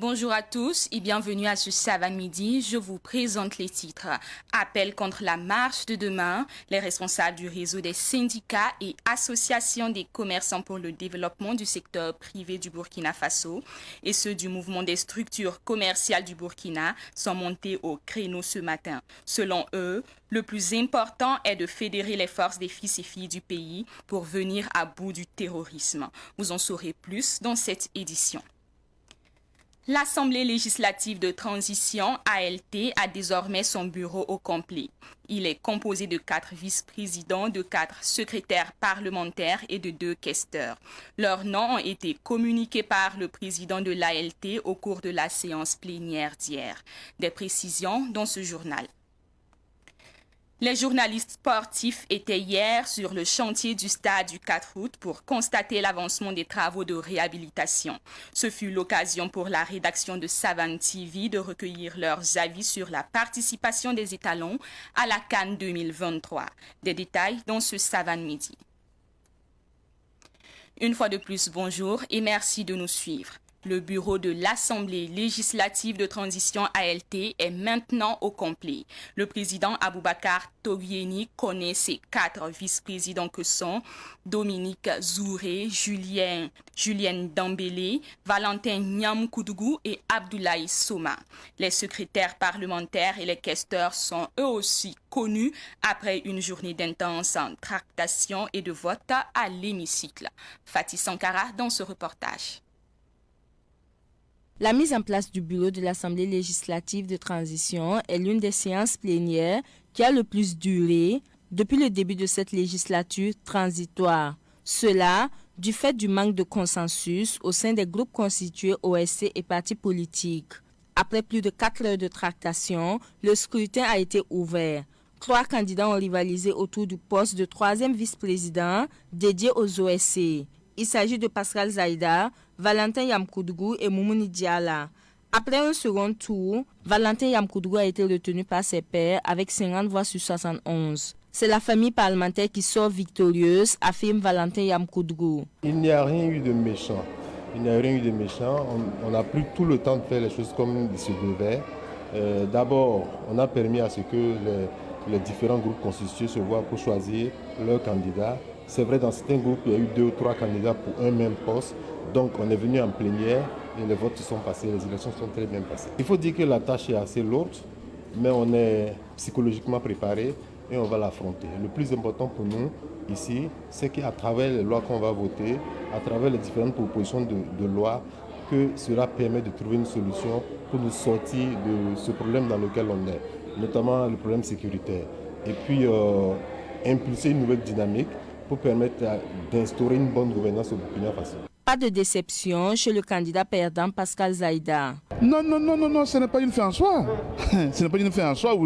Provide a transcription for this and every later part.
Bonjour à tous et bienvenue à ce Savane Midi. Je vous présente les titres. Appel contre la marche de demain. Les responsables du réseau des syndicats et associations des commerçants pour le développement du secteur privé du Burkina Faso et ceux du mouvement des structures commerciales du Burkina sont montés au créneau ce matin. Selon eux, le plus important est de fédérer les forces des fils et filles du pays pour venir à bout du terrorisme. Vous en saurez plus dans cette édition. L'Assemblée législative de transition, ALT, a désormais son bureau au complet. Il est composé de 4 vice-présidents, de 4 secrétaires parlementaires et de 2 questeurs. Leurs noms ont été communiqués par le président de l'ALT au cours de la séance plénière d'hier. Des précisions dans ce journal. Les journalistes sportifs étaient hier sur le chantier du stade du 4 août pour constater l'avancement des travaux de réhabilitation. Ce fut l'occasion pour la rédaction de Savane TV de recueillir leurs avis sur la participation des étalons à la CAN 2023. Des détails dans ce Savane Midi. Une fois de plus, bonjour et merci de nous suivre. Le bureau de l'Assemblée législative de transition ALT est maintenant au complet. Le président Aboubakar Togieni connaît ses 4 vice-présidents que sont Dominique Zouré, Julienne Dambélé, Valentin Nyamkoudou et Abdoulaye Soma. Les secrétaires parlementaires et les questeurs sont eux aussi connus après une journée d'intense tractation et de vote à l'hémicycle. Fatih Sankara dans ce reportage. La mise en place du bureau de l'Assemblée législative de transition est l'une des séances plénières qui a le plus duré depuis le début de cette législature transitoire. Cela du fait du manque de consensus au sein des groupes constitués OSC et partis politiques. Après plus de 4 heures de tractation, le scrutin a été ouvert. 3 candidats ont rivalisé autour du poste de 3e vice-président dédié aux OSC. Il s'agit de Pascal Zaïda, Valentin Yamkoudou et Moumouni Diala. Après un second tour, Valentin Yamkoudou a été retenu par ses pairs avec 50 voix sur 71. C'est la famille parlementaire qui sort victorieuse, affirme Valentin Yamkoudou. Il n'y a rien eu de méchant. On n'a plus tout le temps de faire les choses comme il se devait. D'abord, on a permis à ce que les différents groupes constitués se voient pour choisir leur candidat. C'est vrai, dans certains groupes, il y a eu 2 ou 3 candidats pour un même poste. Donc, on est venu en plénière et les votes se sont passés, les élections sont très bien passées. Il faut dire que la tâche est assez lourde, mais on est psychologiquement préparé et on va l'affronter. Le plus important pour nous, ici, c'est qu'à travers les lois qu'on va voter, à travers les différentes propositions de loi, que cela permet de trouver une solution pour nous sortir de ce problème dans lequel on est, notamment le problème sécuritaire. Et puis, impulser une nouvelle dynamique pour permettre d'instaurer une bonne gouvernance au Burkina Faso. Pas de déception chez le candidat perdant Pascal Zaïda. Non, ce n'est pas une fin en soi. Ce n'est pas une fin en soi.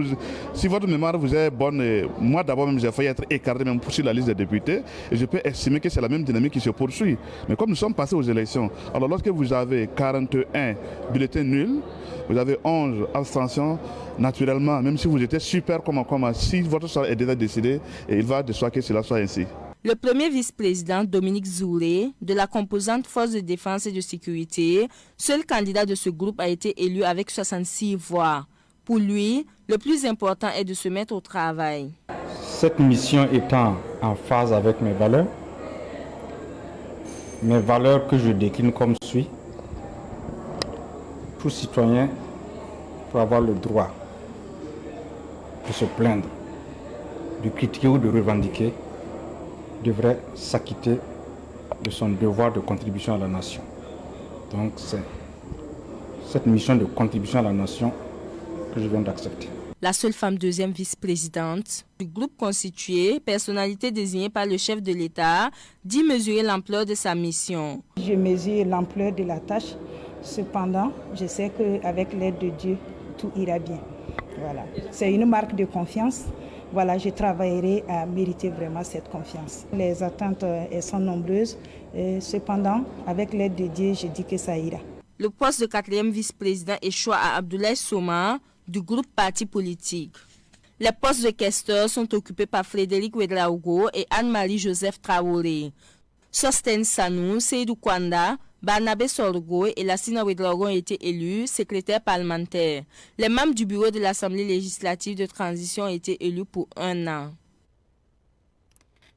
Si votre mémoire vous est bonne, moi d'abord même j'ai failli être écarté même sur la liste des députés et je peux estimer que c'est la même dynamique qui se poursuit. Mais comme nous sommes passés aux élections, alors lorsque vous avez 41 bulletins nuls, vous avez 11 abstentions, naturellement, même si vous étiez super comme si votre choix est déjà décidé, et il va de soi que cela soit ainsi. Le premier vice-président, Dominique Zouré, de la composante Force de défense et de sécurité, seul candidat de ce groupe a été élu avec 66 voix. Pour lui, le plus important est de se mettre au travail. Cette mission étant en phase avec mes valeurs que je décline comme suit. Tout citoyen peut avoir le droit de se plaindre, de critiquer ou de revendiquer, devrait s'acquitter de son devoir de contribution à la nation. Donc c'est cette mission de contribution à la nation que je viens d'accepter. La seule femme 2e vice-présidente du groupe constitué, personnalité désignée par le chef de l'État, dit mesurer l'ampleur de sa mission. Je mesure l'ampleur de la tâche. Cependant, je sais qu'avec l'aide de Dieu, tout ira bien. Voilà. C'est une marque de confiance. Voilà, je travaillerai à mériter vraiment cette confiance. Les attentes elles sont nombreuses. Cependant, avec l'aide de Dieu, je dis que ça ira. Le poste de 4e vice-président échoue à Abdoulaye Soma du groupe parti politique. Les postes de questeurs sont occupés par Frédéric Ouedraogo et Anne-Marie Joseph Traoré. Sosten Sanou, Seydou Kwanda, Barnabé Sorgo et Lassina Ouedraogo ont été élus secrétaires parlementaires. Les membres du bureau de l'Assemblée législative de transition ont été élus pour 1 an.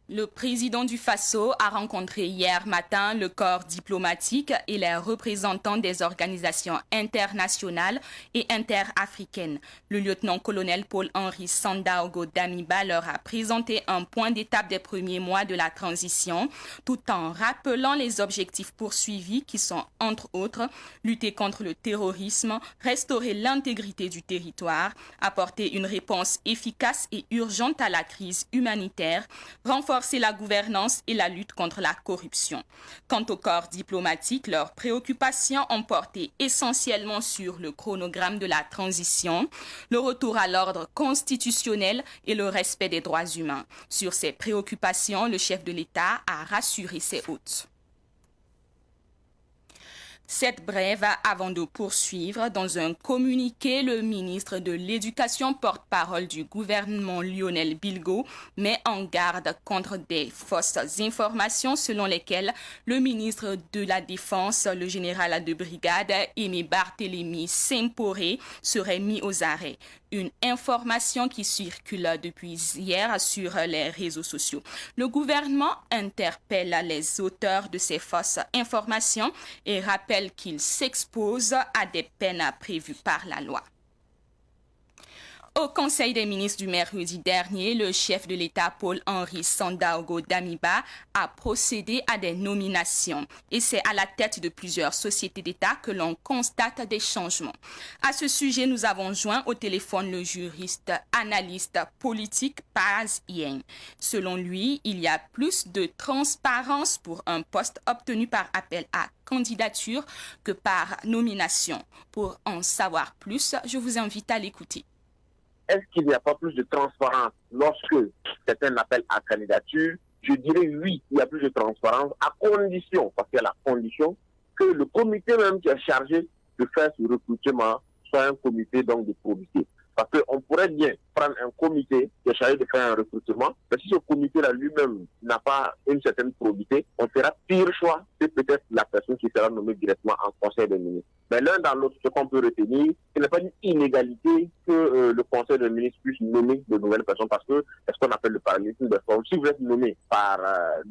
Le président du Faso a rencontré hier matin le corps diplomatique et les représentants des organisations internationales et interafricaines. Le lieutenant-colonel Paul-Henri Sandaogo Damiba leur a présenté un point d'étape des premiers mois de la transition, tout en rappelant les objectifs poursuivis qui sont, entre autres, lutter contre le terrorisme, restaurer l'intégrité du territoire, apporter une réponse efficace et urgente à la crise humanitaire, renforcer la gouvernance et la lutte contre la corruption. Quant au corps diplomatique, leurs préoccupations ont porté essentiellement sur le chronogramme de la transition, le retour à l'ordre constitutionnel et le respect des droits humains. Sur ces préoccupations, le chef de l'État a rassuré ses hôtes. Cette brève avant de poursuivre. Dans un communiqué, le ministre de l'Éducation, porte-parole du gouvernement Lionel Bilgo, met en garde contre des fausses informations selon lesquelles le ministre de la Défense, le général de brigade Aimé Barthélémy Semporé, serait mis aux arrêts. Une information qui circule depuis hier sur les réseaux sociaux. Le gouvernement interpelle les auteurs de ces fausses informations et rappelle qu'ils s'exposent à des peines prévues par la loi. Au Conseil des ministres du mercredi dernier, le chef de l'État Paul-Henri Sandaogo Damiba a procédé à des nominations et c'est à la tête de plusieurs sociétés d'État que l'on constate des changements. À ce sujet, nous avons joint au téléphone le juriste analyste politique Paz Yen. Selon lui, il y a plus de transparence pour un poste obtenu par appel à candidature que par nomination. Pour en savoir plus, je vous invite à l'écouter. Est-ce qu'il n'y a pas plus de transparence lorsque c'est un appel à candidature? Je dirais oui, il y a plus de transparence à condition, parce qu'il y a la condition, que le comité même qui est chargé de faire ce recrutement soit un comité donc de probité. Parce qu'on pourrait bien prendre un comité qui est chargé de faire un recrutement, mais si ce comité-là lui-même n'a pas une certaine probité, on fera pire choix, c'est peut-être la personne qui sera nommée directement en conseil des ministres. Mais l'un dans l'autre, ce qu'on peut retenir, ce n'est pas une inégalité que le conseil des ministres puisse nommer de nouvelles personnes, parce que c'est ce qu'on appelle le parallélisme de forme. Si vous êtes nommé par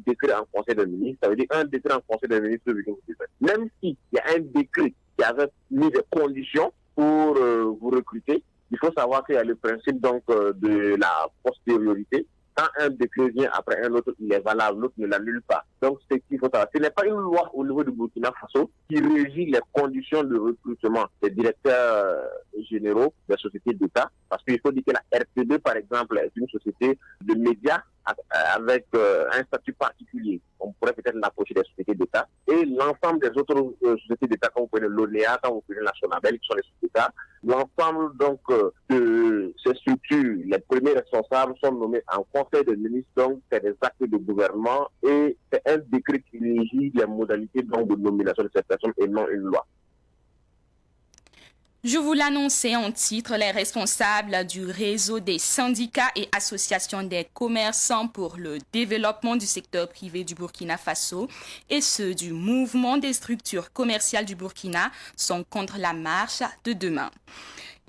décret en conseil des ministres, ça veut dire un décret en conseil des ministres peut venir vous faire. Même s'il y a un décret qui avait mis des conditions pour vous recruter, il faut savoir qu'il y a le principe donc de la postériorité. Quand un décret vient après un autre, il est valable, l'autre ne l'annule pas. Donc, c'est ce qu'il faut savoir. Ce n'est pas une loi au niveau du Burkina Faso qui régit les conditions de recrutement des directeurs généraux des sociétés d'État. Parce qu'il faut dire que la RTD, par exemple, est une société de médias avec un statut particulier. On pourrait peut-être l'approcher des sociétés d'État. Et l'ensemble des autres sociétés d'État, quand vous prenez l'ONEA, quand vous prenez la Sonabel, qui sont les sociétés d'État, l'ensemble donc de ces structures, les premiers responsables sont nommés en conseil des ministres, donc c'est des actes de gouvernement et c'est un décret qui régit les modalités donc de nomination de cette personne et non une loi. Je vous l'annonçais en titre, les responsables du réseau des syndicats et associations des commerçants pour le développement du secteur privé du Burkina Faso et ceux du mouvement des structures commerciales du Burkina sont contre la marche de demain.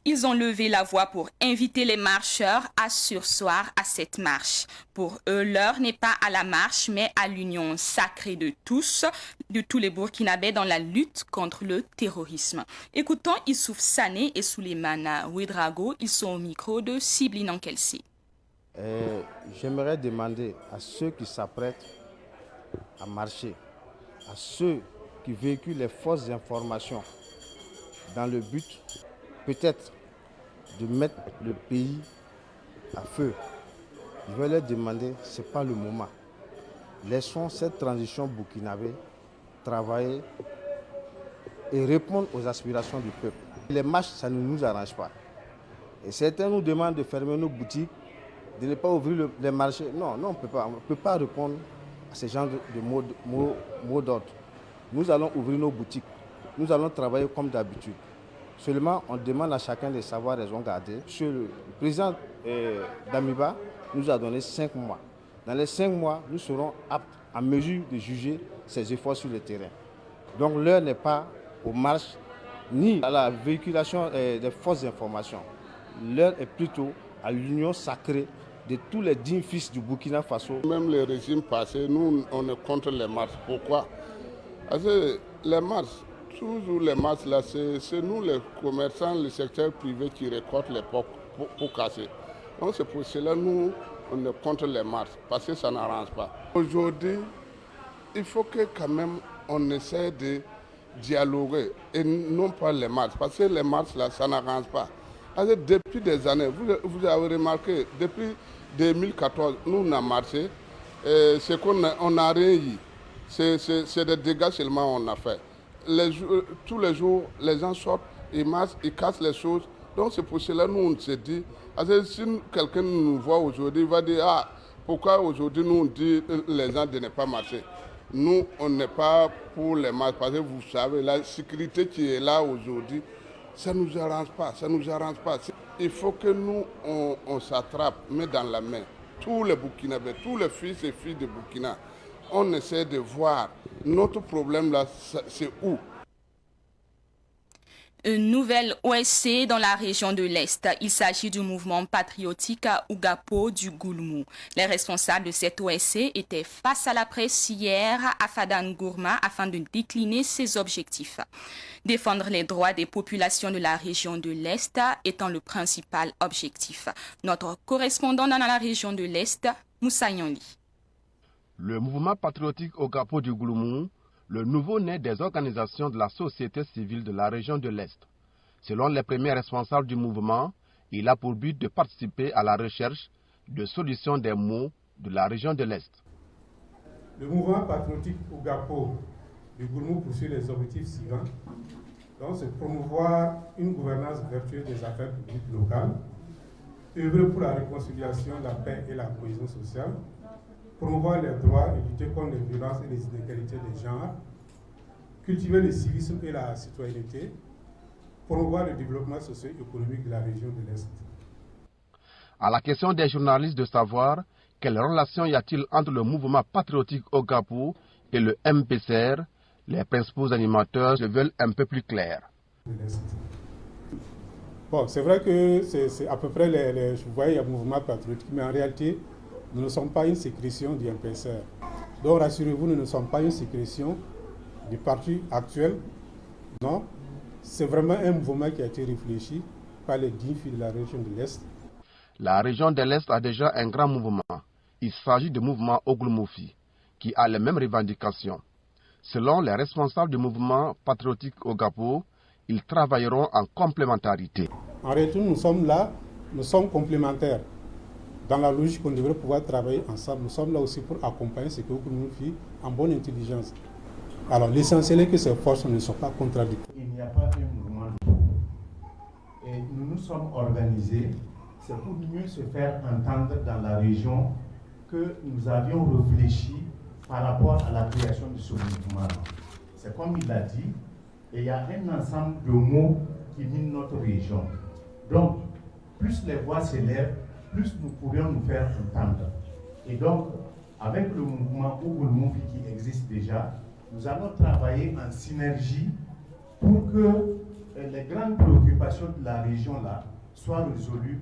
Ils ont levé la voix pour inviter les marcheurs à surseoir à cette marche. Pour eux, l'heure n'est pas à la marche, mais à l'union sacrée de tous les Burkinabés dans la lutte contre le terrorisme. Écoutons Issouf Sané et Souleymane Ouedraogo. Ils sont au micro de Sibline Ankelsi. J'aimerais demander à ceux qui s'apprêtent à marcher, à ceux qui véhiculent les fausses informations dans le but peut-être de mettre le pays à feu. Je vais leur demander, ce n'est pas le moment. Laissons cette transition burkinabé travailler et répondre aux aspirations du peuple. Les marches, ça ne nous arrange pas. Et certains nous demandent de fermer nos boutiques, de ne pas ouvrir les marchés. Non, on ne peut pas répondre à ce genre de mots d'ordre. Nous allons ouvrir nos boutiques. Nous allons travailler comme d'habitude. Seulement, on demande à chacun de savoir raison garder. Le président Damiba nous a donné 5 mois. Dans les 5 mois, nous serons aptes, en mesure de juger ses efforts sur le terrain. Donc l'heure n'est pas aux marches ni à la véhiculation des fausses informations. L'heure est plutôt à l'union sacrée de tous les dignes fils du Burkina Faso. Même le régime passé, nous, on est contre les marches. Pourquoi? Parce que les marches, toujours les marches là, c'est nous les commerçants, le secteur privé qui récoltent les pots pour casser. Donc c'est pour cela que nous, on est contre les marches, parce que ça n'arrange pas. Aujourd'hui, il faut que quand même on essaie de dialoguer et non pas les marches, parce que les marches là, ça n'arrange pas. Parce que depuis des années, vous avez remarqué, depuis 2014, nous on a marché, c'est qu'on n'a rien eu. C'est des dégâts seulement on a fait. Tous les jours, les gens sortent, ils marchent, ils cassent les choses. Donc c'est pour cela que nous on s'est dit, parce que si quelqu'un nous voit aujourd'hui, il va dire, ah, pourquoi aujourd'hui nous on dit les gens de ne pas marcher? Nous, on n'est pas pour les marches, parce que vous savez, la sécurité qui est là aujourd'hui, ça ne nous arrange pas, ça nous arrange pas. Il faut que nous, on s'attrape, mais dans la main. Tous les Burkinabés, tous les fils et filles de Burkina, on essaie de voir notre problème là, c'est où. Une nouvelle OSC dans la région de l'Est. Il s'agit du mouvement patriotique Ougapo du Goulmou. Les responsables de cette OSC étaient face à la presse hier à Fadan Gourma afin de décliner ses objectifs. Défendre les droits des populations de la région de l'Est étant le principal objectif. Notre correspondant dans la région de l'Est, Moussa Yanli. Le mouvement patriotique Ougapo du Goulmou, le nouveau-né des organisations de la société civile de la région de l'Est. Selon les premiers responsables du mouvement, il a pour but de participer à la recherche de solutions des maux de la région de l'Est. Le mouvement patriotique Ougapo du Goulmou poursuit les objectifs suivants. Donc, c'est promouvoir une gouvernance vertueuse des affaires publiques locales, œuvrer pour la réconciliation, la paix et la cohésion sociale, promouvoir les droits et lutter contre les violences et les inégalités des genres, cultiver le civisme et la citoyenneté, promouvoir le développement socio-économique de la région de l'Est. À la question des journalistes de savoir quelle relation y a-t-il entre le mouvement patriotique Ougapo et le MPCR, les principaux animateurs se veulent un peu plus clairs. Bon, c'est vrai que c'est à peu près vous voyez, il y a un mouvement patriotique, mais en réalité, nous ne sommes pas une sécrétion du MPCR. Donc rassurez-vous, nous ne sommes pas une sécrétion du parti actuel. Non, c'est vraiment un mouvement qui a été réfléchi par les dignes filles de la région de l'Est. La région de l'Est a déjà un grand mouvement. Il s'agit du mouvement Ogloumoufi, qui a les mêmes revendications. Selon les responsables du mouvement patriotique Ougapo, ils travailleront en complémentarité. En réalité, nous sommes là, nous sommes complémentaires. Dans la logique qu'on devrait pouvoir travailler ensemble, nous sommes là aussi pour accompagner ce que Ogloumoufi en bonne intelligence. Alors l'essentiel est que ces forces ne sont pas contradictoires. Il n'y a pas un mouvement et nous nous sommes organisés, c'est pour mieux se faire entendre dans la région que nous avions réfléchi par rapport à la création de ce mouvement. C'est comme il l'a dit, et il y a un ensemble de mots qui minent notre région. Donc, plus les voix s'élèvent, plus nous pourrions nous faire entendre. Et donc, avec le mouvement Ogloumoufi qui existe déjà, nous allons travailler en synergie pour que les grandes préoccupations de la région-là soient résolues.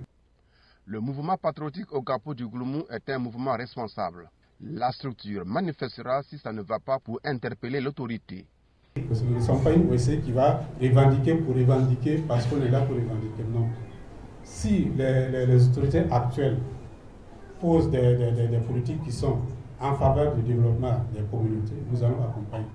Le mouvement patriotique Ougapo du Goulmou est un mouvement responsable. La structure manifestera si ça ne va pas pour interpeller l'autorité. Parce que nous ne sommes pas une OSC qui va revendiquer pour revendiquer parce qu'on est là pour revendiquer. Non. Si les autorités actuelles posent des politiques qui sont en faveur du développement des communautés, nous allons accompagner.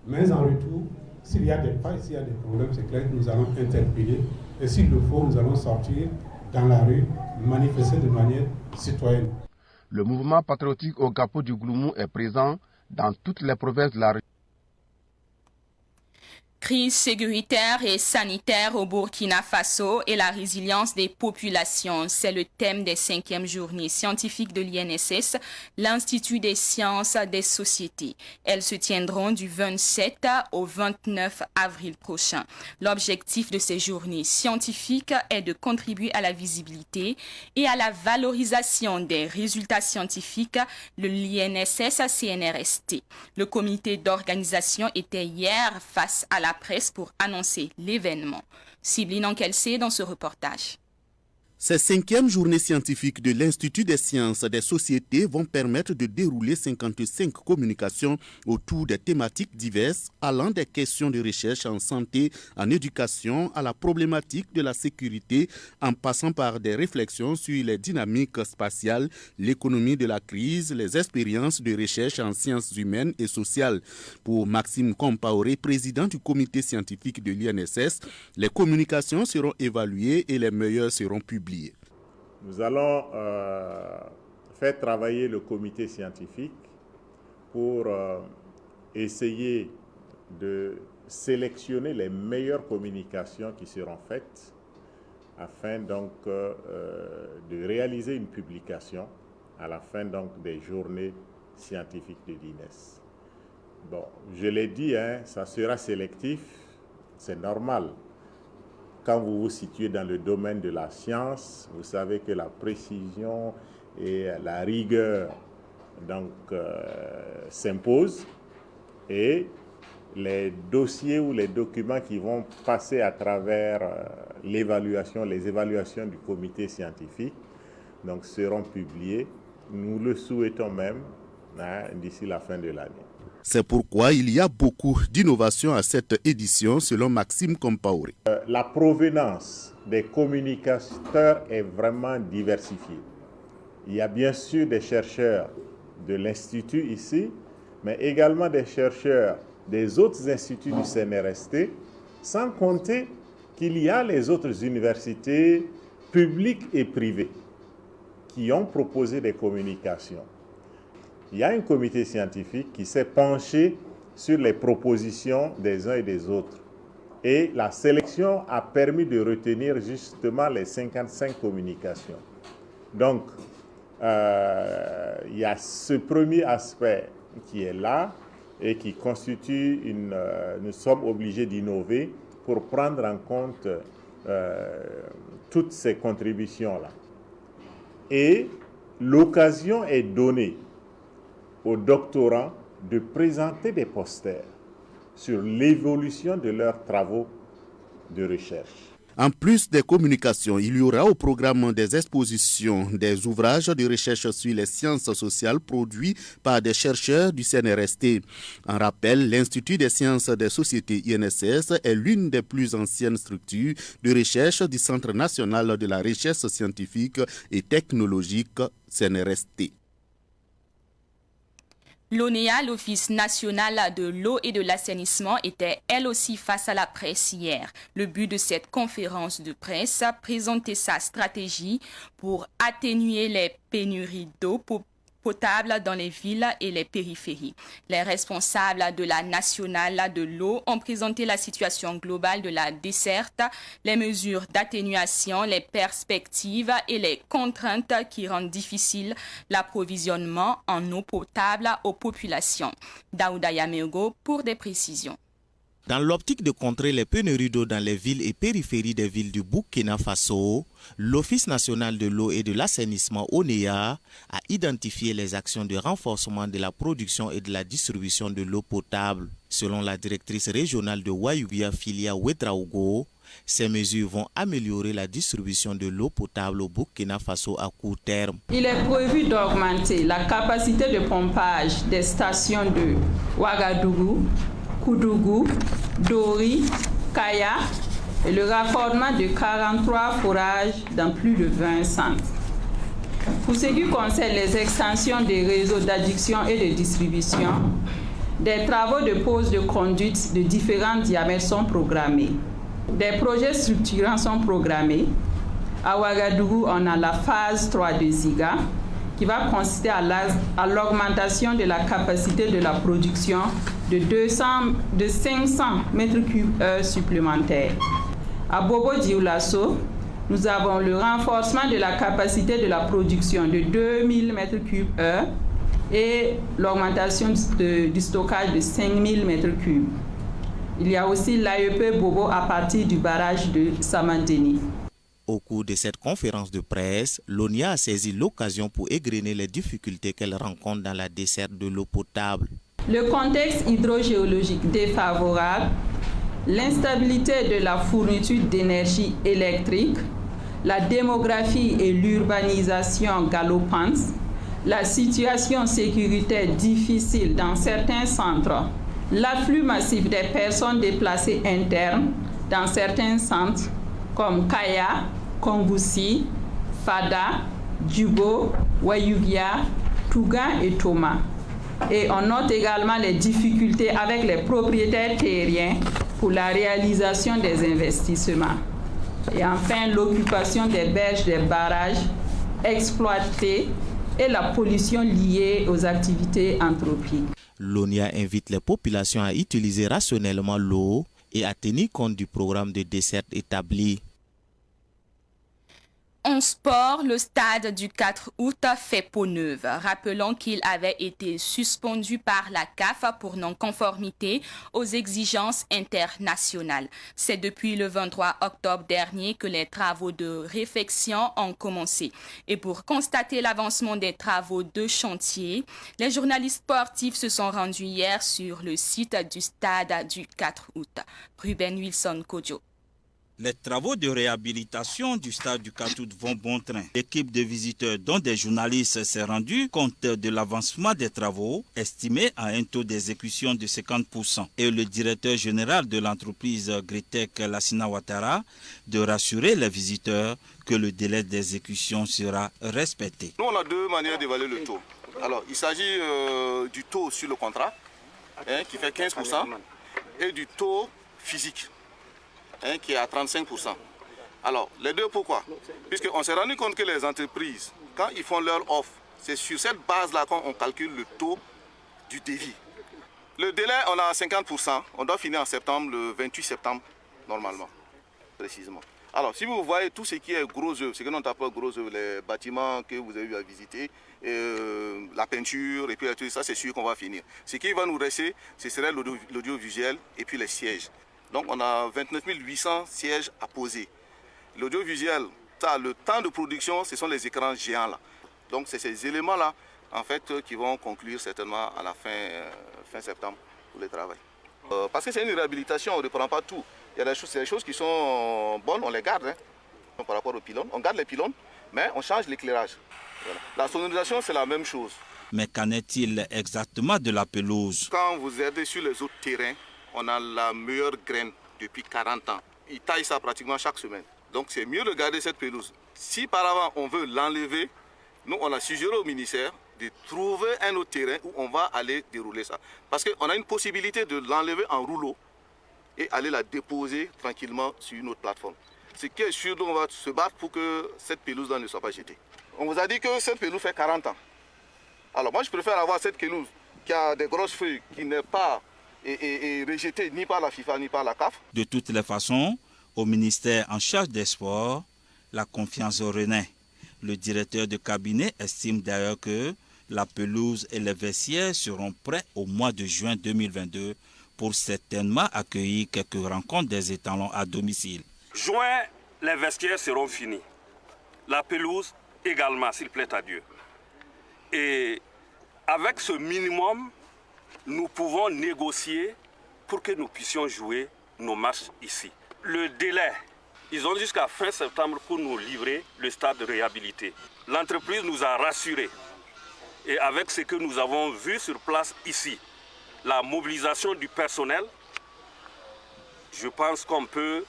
Mais en retour, s'il y a des failles, s'il y a des problèmes, c'est clair que nous allons interpeller. Et s'il le faut, nous allons sortir dans la rue, manifester de manière citoyenne. Le mouvement patriotique Ougapo du Goulmou est présent dans toutes les provinces de la région. Crise sécuritaire et sanitaire au Burkina Faso et la résilience des populations, c'est le thème des 5e journées scientifiques de l'INSS, l'Institut des sciences des sociétés. Elles se tiendront du 27 au 29 avril prochain. L'objectif de ces journées scientifiques est de contribuer à la visibilité et à la valorisation des résultats scientifiques de l'INSS-CNRST. Le comité d'organisation était hier face à la presse pour annoncer l'événement. Sibline Ankelsé dans ce reportage. Ces 5e journées scientifiques de l'Institut des sciences des sociétés vont permettre de dérouler 55 communications autour des thématiques diverses, allant des questions de recherche en santé, en éducation, à la problématique de la sécurité, en passant par des réflexions sur les dynamiques spatiales, l'économie de la crise, les expériences de recherche en sciences humaines et sociales. Pour Maxime Compaoré, président du comité scientifique de l'INSS, les communications seront évaluées et les meilleures seront publiées. Nous allons faire travailler le comité scientifique pour essayer de sélectionner les meilleures communications qui seront faites afin donc de réaliser une publication à la fin donc des journées scientifiques de l'INES. Bon, je l'ai dit, ça sera sélectif, c'est normal. Quand vous vous situez dans le domaine de la science, vous savez que la précision et la rigueur s'imposent et les dossiers ou les documents qui vont passer à travers les évaluations du comité scientifique seront publiés. Nous le souhaitons même d'ici la fin de l'année. C'est pourquoi il y a beaucoup d'innovations à cette édition, selon Maxime Compaoré. La provenance des communicateurs est vraiment diversifiée. Il y a bien sûr des chercheurs de l'Institut ici, mais également des chercheurs des autres instituts du CNRST, sans compter qu'il y a les autres universités publiques et privées qui ont proposé des communications. Il y a un comité scientifique qui s'est penché sur les propositions des uns et des autres. Et la sélection a permis de retenir justement les 55 communications. Donc, il y a ce premier aspect qui est là et qui constitue nous sommes obligés d'innover pour prendre en compte toutes ces contributions-là. Et l'occasion est donnée aux doctorants de présenter des posters sur l'évolution de leurs travaux de recherche. En plus des communications, il y aura au programme des expositions, des ouvrages de recherche sur les sciences sociales produits par des chercheurs du CNRST. En rappel, l'Institut des sciences des sociétés INSS est l'une des plus anciennes structures de recherche du Centre national de la recherche scientifique et technologique CNRST. L'ONEA, l'Office national de l'eau et de l'assainissement, était elle aussi face à la presse hier. Le but de cette conférence de presse, présenter sa stratégie pour atténuer les pénuries d'eau potable dans les villes et les périphéries. Les responsables de la nationale de l'eau ont présenté la situation globale de la desserte, les mesures d'atténuation, les perspectives et les contraintes qui rendent difficile l'approvisionnement en eau potable aux populations. Daouda Yamergo pour des précisions. Dans l'optique de contrer les pénuries d'eau dans les villes et périphéries des villes du Burkina Faso, l'Office national de l'eau et de l'assainissement ONEA a identifié les actions de renforcement de la production et de la distribution de l'eau potable. Selon la directrice régionale de Wayubia Filia Ouedraogo, ces mesures vont améliorer la distribution de l'eau potable au Burkina Faso à court terme. Il est prévu d'augmenter la capacité de pompage des stations de Ouagadougou, Koudougou, Dori, Kaya et le raccordement de 43 forages dans plus de 20 centres. Pour ce qui concerne les extensions des réseaux d'adduction et de distribution, des travaux de pose de conduites de différents diamètres sont programmés. Des projets structurants sont programmés. À Ouagadougou, on a la phase 3 de Ziga qui va consister à l'augmentation de la capacité de la production de 500 m3 supplémentaires. À Bobo-Dioulasso, nous avons le renforcement de la capacité de la production de 2000 m3 et l'augmentation du stockage de 5000 m3. Il y a aussi l'AEP Bobo à partir du barrage de Samandeni. Au cours de cette conférence de presse, l'ONIA a saisi l'occasion pour égrener les difficultés qu'elle rencontre dans la desserte de l'eau potable. Le contexte hydrogéologique défavorable, l'instabilité de la fourniture d'énergie électrique, la démographie et l'urbanisation galopante, la situation sécuritaire difficile dans certains centres, l'afflux massif des personnes déplacées internes dans certains centres comme Kaya, Kongoussi, Fada, Djubo, Wayugia, Touga et Toma. Et on note également les difficultés avec les propriétaires terriens pour la réalisation des investissements. Et enfin, l'occupation des berges des barrages exploités et la pollution liée aux activités anthropiques. L'ONIA invite les populations à utiliser rationnellement l'eau et à tenir compte du programme de desserte établi. En sport, le stade du 4 août fait peau neuve. Rappelons qu'il avait été suspendu par la CAF pour non-conformité aux exigences internationales. C'est depuis le 23 octobre dernier que les travaux de réfection ont commencé. Et pour constater l'avancement des travaux de chantier, les journalistes sportifs se sont rendus hier sur le site du stade du 4 août. Ruben Wilson Kodjo. Les travaux de réhabilitation du stade du 4 août vont bon train. L'équipe de visiteurs, dont des journalistes, s'est rendue compte de l'avancement des travaux, estimé à un taux d'exécution de 50%. Et le directeur général de l'entreprise Gritec, Lassina Ouattara, de rassurer les visiteurs que le délai d'exécution sera respecté. Nous, on a deux manières d'évaluer le taux. Alors, il s'agit du taux sur le contrat, qui fait 15%, et du taux physique, qui est à 35%. Alors, les deux, pourquoi? Puisqu'on s'est rendu compte que les entreprises, quand ils font leur offre, c'est sur cette base-là qu'on calcule le taux du devis. Le délai, on a 50%. On doit finir en septembre, le 28 septembre, normalement, précisément. Alors, si vous voyez tout ce qui est gros œuvres, ce que l'on appelle gros œuvres, les bâtiments que vous avez eu à visiter, la peinture, et puis tout ça, c'est sûr qu'on va finir. Ce qui va nous rester, ce serait l'audiovisuel et puis les sièges. Donc on a 29 800 sièges à poser. L'audiovisuel, le temps de production, ce sont les écrans géants là. Donc c'est ces éléments-là, en fait, qui vont conclure certainement à la fin septembre pour le travail. Parce que c'est une réhabilitation, on ne reprend pas tout. Il y a des choses qui sont bonnes, on les garde. Par rapport aux pylônes, on garde les pylônes, mais on change l'éclairage. Voilà. La sonorisation, c'est la même chose. Mais qu'en est-il exactement de la pelouse? Quand vous êtes sur les autres terrains, on a la meilleure graine depuis 40 ans. Ils taillent ça pratiquement chaque semaine. Donc c'est mieux de garder cette pelouse. Si par avant on veut l'enlever, nous on a suggéré au ministère de trouver un autre terrain où on va aller dérouler ça. Parce qu'on a une possibilité de l'enlever en rouleau et aller la déposer tranquillement sur une autre plateforme. Ce qui est sûr, on va se battre pour que cette pelouse-là ne soit pas jetée. On vous a dit que cette pelouse fait 40 ans. Alors moi je préfère avoir cette pelouse qui a des grosses feuilles, qui n'est pas et rejeté ni par la FIFA ni par la CAF. De toutes les façons, au ministère en charge des sports, la confiance renaît. Le directeur de cabinet estime d'ailleurs que la pelouse et les vestiaires seront prêts au mois de juin 2022 pour certainement accueillir quelques rencontres des étalons à domicile. Juin, les vestiaires seront finis. La pelouse également, s'il plaît à Dieu. Et avec ce minimum, nous pouvons négocier pour que nous puissions jouer nos matchs ici. Le délai, ils ont jusqu'à fin septembre pour nous livrer le stade réhabilité. L'entreprise nous a rassurés. Et avec ce que nous avons vu sur place ici, la mobilisation du personnel, je pense qu'on peut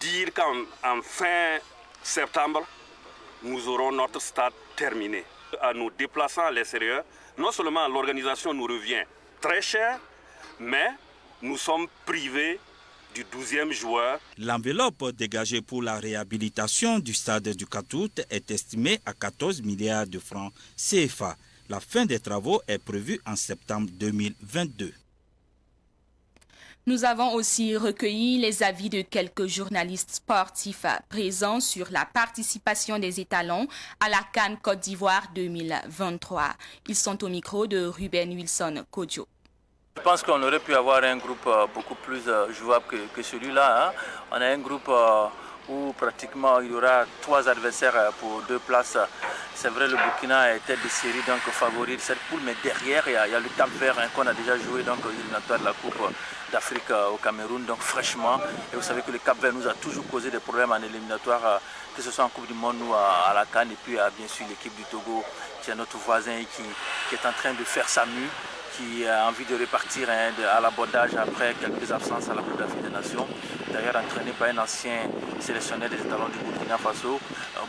dire qu'en fin septembre, nous aurons notre stade terminé. En nous déplaçant à l'extérieur, non seulement l'organisation nous revient très cher, mais nous sommes privés du 12e joueur. L'enveloppe dégagée pour la réhabilitation du stade du Katout est estimée à 14 milliards de francs CFA. La fin des travaux est prévue en septembre 2022. Nous avons aussi recueilli les avis de quelques journalistes sportifs présents sur la participation des étalons à la CAN Côte d'Ivoire 2023. Ils sont au micro de Ruben Wilson Kodjo. Je pense qu'on aurait pu avoir un groupe beaucoup plus jouable que celui-là. Hein. On a un groupe où pratiquement il y aura 3 adversaires pour 2 places. C'est vrai, le Burkina est tête de série, donc favori de cette poule, mais derrière il y a le Cap-Vert hein, qu'on a déjà joué, donc éliminatoire de la Coupe d'Afrique au Cameroun, donc fraîchement. Et vous savez que le Cap-Vert nous a toujours causé des problèmes en éliminatoire, que ce soit en Coupe du Monde ou à la CAN. Et puis bien sûr l'équipe du Togo, qui est notre voisin et qui est en train de faire sa mue, qui a envie de repartir à l'abordage après quelques absences à la Coupe d'Afrique des Nations. D'ailleurs entraîné par un ancien sélectionneur des étalons du Burkina Faso.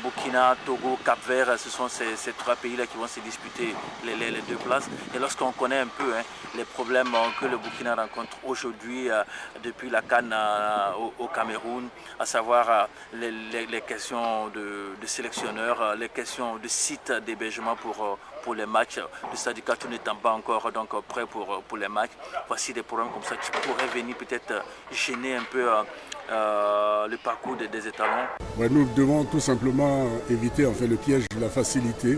Burkina, Togo, Cap-Vert, ce sont ces 3 pays-là qui vont se disputer les 2 places. Et lorsqu'on connaît un peu les problèmes que le Burkina rencontre aujourd'hui depuis la CAN au Cameroun, à savoir les questions de sélectionneurs, les questions de sites d'hébergement pour les matchs, le stade du Katout n'étant pas encore donc prêt pour les matchs. Voici des problèmes comme ça qui pourraient venir peut-être gêner un peu le parcours des étalons. Ouais, nous devons tout simplement éviter en fait, le piège de la facilité.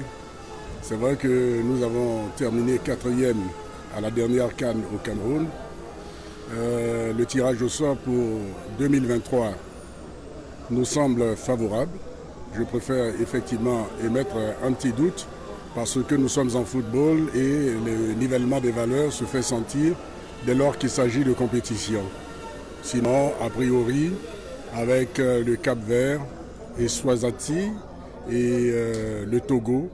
C'est vrai que nous avons terminé 4e à la dernière CAN au Cameroun. Le tirage au sort pour 2023 nous semble favorable. Je préfère effectivement émettre un petit doute parce que nous sommes en football et le nivellement des valeurs se fait sentir dès lors qu'il s'agit de compétition. Sinon, a priori, avec le Cap-Vert et Swazati et le Togo,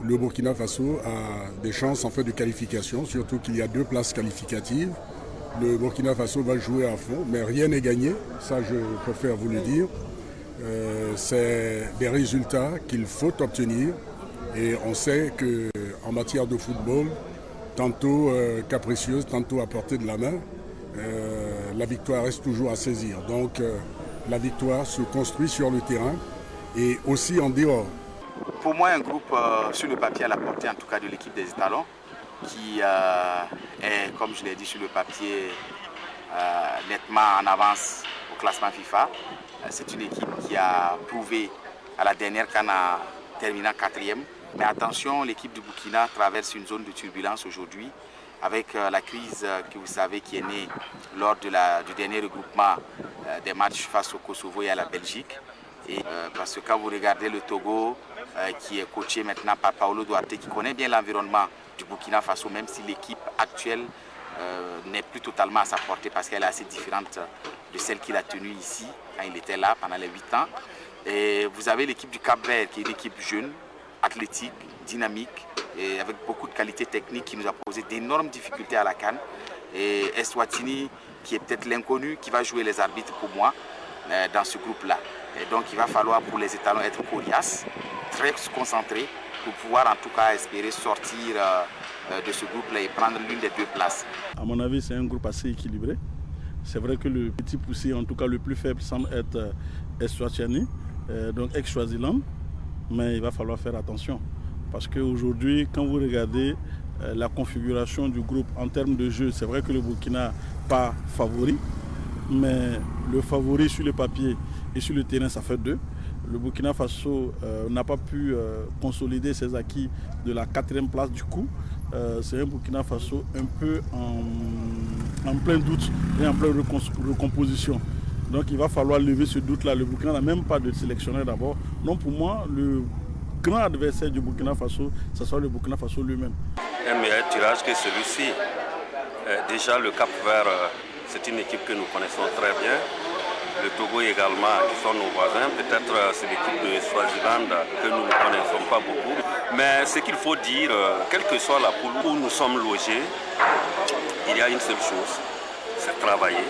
le Burkina Faso a des chances en fait de qualification, surtout qu'il y a 2 places qualificatives. Le Burkina Faso va jouer à fond, mais rien n'est gagné, ça je préfère vous le dire. C'est des résultats qu'il faut obtenir. Et on sait qu'en matière de football, tantôt capricieuse, tantôt à portée de la main, la victoire reste toujours à saisir. Donc la victoire se construit sur le terrain et aussi en dehors. Pour moi, un groupe sur le papier à la portée, en tout cas de l'équipe des étalons, qui est, comme je l'ai dit sur le papier, nettement en avance au classement FIFA. C'est une équipe qui a prouvé à la dernière CAN en terminant 4e. Mais attention, l'équipe du Burkina traverse une zone de turbulence aujourd'hui avec la crise que vous savez qui est née lors du dernier regroupement des matchs face au Kosovo et à la Belgique. Et, parce que quand vous regardez le Togo, qui est coaché maintenant par Paolo Duarte, qui connaît bien l'environnement du Burkina Faso, même si l'équipe actuelle n'est plus totalement à sa portée parce qu'elle est assez différente de celle qu'il a tenue ici quand il était là pendant les 8 ans. Et vous avez l'équipe du Cap-Vert qui est une équipe jeune, athlétique, dynamique et avec beaucoup de qualités techniques qui nous a posé d'énormes difficultés à la CAN. Et Eswatini qui est peut-être l'inconnu qui va jouer les arbitres pour moi dans ce groupe-là. Et donc il va falloir pour les étalons être coriaces, très concentrés pour pouvoir en tout cas espérer sortir de ce groupe-là et prendre l'une des 2 places. À mon avis, c'est un groupe assez équilibré. C'est vrai que le petit poussé, en tout cas le plus faible, semble être Eswatini, donc ex-Swaziland. Mais il va falloir faire attention parce qu'aujourd'hui, quand vous regardez la configuration du groupe en termes de jeu, c'est vrai que le Burkina n'est pas favori, mais le favori sur le papier et sur le terrain, ça fait 2. Le Burkina Faso n'a pas pu consolider ses acquis de la 4e place du coup. C'est un Burkina Faso un peu en plein doute et en pleine recomposition. Donc il va falloir lever ce doute-là. Le Burkina n'a même pas de sélectionneur d'abord. Donc pour moi, le grand adversaire du Burkina Faso, ce sera le Burkina Faso lui-même. Un meilleur tirage que celui-ci. Déjà le Cap-Vert, c'est une équipe que nous connaissons très bien. Le Togo également, qui sont nos voisins. Peut-être c'est l'équipe de Swaziland que nous ne connaissons pas beaucoup. Mais ce qu'il faut dire, quelle que soit la poule où nous sommes logés, il y a une seule chose, c'est travailler.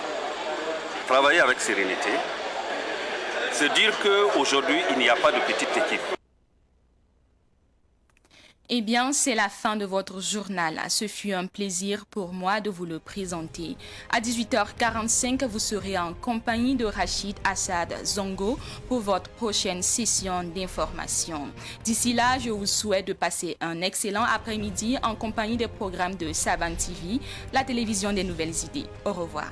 Travailler avec sérénité, se dire qu'aujourd'hui, il n'y a pas de petite équipe. Eh bien, c'est la fin de votre journal. Ce fut un plaisir pour moi de vous le présenter. À 18h45, vous serez en compagnie de Rachid Assad Zongo pour votre prochaine session d'information. D'ici là, je vous souhaite de passer un excellent après-midi en compagnie des programmes de Savane TV, la télévision des nouvelles idées. Au revoir.